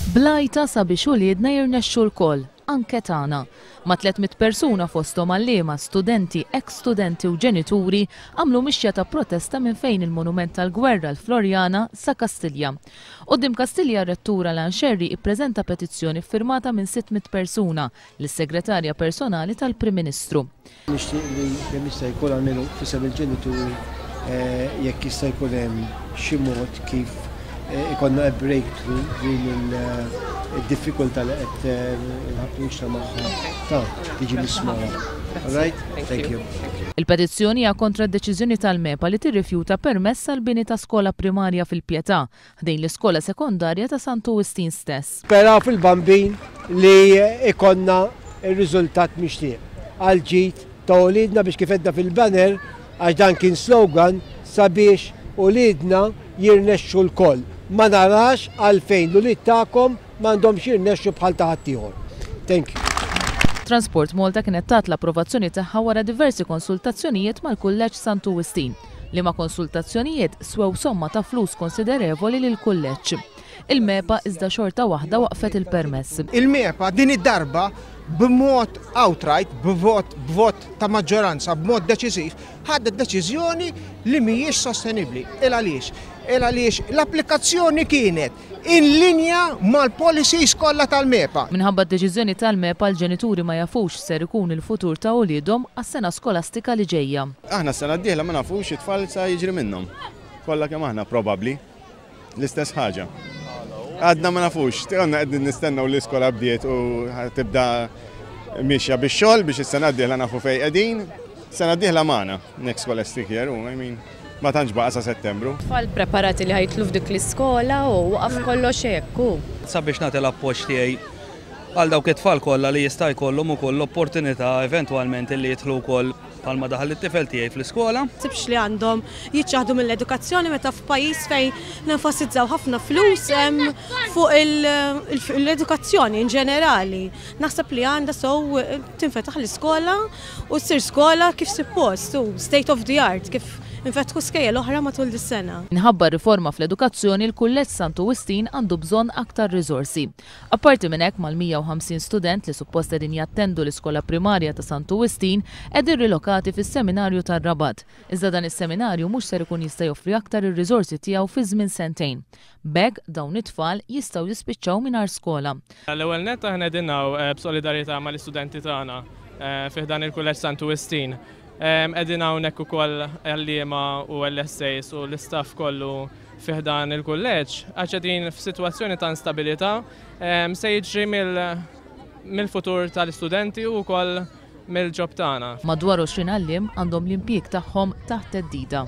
Blajta sabiex uliedna jirnexxu l-koll, anke tagħna. Ma' 300 persuna fosthom għalliema, studenti, ex-studenti u ġenituri għamlu mixja ta' protesta minn fejn il-Monument tal-Gwerra l-Florjana sa Kastilja. Quddiem Kastilja r-Rettura Lanxerri ippreżenta petizzjoni firmata minn 600 persuna lis-Segretarja Personali tal-Prim Ministru. Nixtieq li kemm jista' jkun għamilu fisem il-ġenituri jekk jista' jkun hemm xi mod kif ikonna breakthrough din il-diffikultà li qed nħabtu wixna magħha tiġi mismara. All right? Thank you. Il-petizzjoni hija kontra d-deċiżjoni tal-MEPA li tirrifjuta permess għal bini ta' skola primarja fil-Pjetà ħdejn l-iskola sekondarja ta' St. Augustine stess. Spera fil-bambin li ikonna il-riżultat mixtieq għal ġid ta' ulidna biex kif edna fil-banner għax dan kien slogan sabiex ulidna jirnexxu l-koll. Ma narax għalfejn l-ulid tagħkom m'għandhomx jirnexxu bħal ta' ħaddieħor. Thank you. Transport Malta kienet tat l-approvazzjoni tagħha wara diversi konsultazzjonijiet mal-Kulleġġ St. Augustine li ma' konsultazzjonijiet swew somma ta' flus konsiderevoli lill-kulleġġ. Il-MEPA iżda xorta waħda waqfet il-permess. Il-MEPA din id-darba b'mod outright, b'vot ta' maġġoranza, b'mod deċiżiv, ħadet deċiżjoni li mhijiex sostenibbli. Għaliex l-applikazzjoni kienet in linja mal-policies kollha tal-MEPA. Minħabba d-deċiżjoni tal-MEPA l-ġenituri ma jafux ser ikun il-futur ta' uliedhom għas-sena skolastika li ġejja. Aħna s-sena d-dieħla ma nafux it-tfal sa jiġri minnhom. Kollha kemm aħna probabbli l-istess ħaġa. Għadna ma nafux, għanna għedin nistennaw l-iskola bdiet u tibda miexja biex xogħol biex is-sena d-dieħla nafu fej qegħdin. Sena d-dieħla magħna next scholastic year, ma tantx baqa sa Settembru. Tfal preparati li ħajtlu f'dik l-iskola u waqaf kollox hekk. Sabiex nagħti l-appoġġ tiegħi għal dawk it-tfal kollha li jista' jkollhom ukoll l-opportunità eventwalment li jidħlu wkoll bħalma daħal it-tifel tiegħi fl-iskola. Sibx li għandhom jiċċaħdu mill-edukazzjoni meta f'pajjiż fejn nenfasizzaw ħafna flus fuq l-edukazzjoni in ġenerali. Naħseb li għandha sew tinfetaħ l-iskola u ssir skola kif suppost, state of the art, kif infetħu skejjel oħra matul dis-sena. Minħabba riforma fl-edukazzjoni l-Kulleġġ St. Augustine għandu bżonn aktar riżorsi. Apparti minn hekk mal-150 student li suppost qegħdin jattendu l-iskola primarja ta' St. Augustine qegħdin rilokati fis-seminarju tar-Rabat. Iżda dan is-seminarju mhux ser ikun jista' joffri aktar ir-riżorsi tiegħu fi żmien sentejn. B'hekk dawn it-tfal jistgħu jispiċċaw mingħajr skola. L-ewwel nett aħna qegħdin b'solidarjetà mal-istudenti tagħna fih dan il-Kulleġġ St. Augustine. Qegħdin hawnhekk ukoll għalliema u l-essays u l-istaff kollu fih dan il-kulleġġ għax qegħdin f'sitwazzjoni ta' instabilità se jiġri mill-futur tal-istudenti u wkoll mill-ġob tagħna. Madwar 20 għalliem għandhom l-impjieg tagħhom taħt theddida.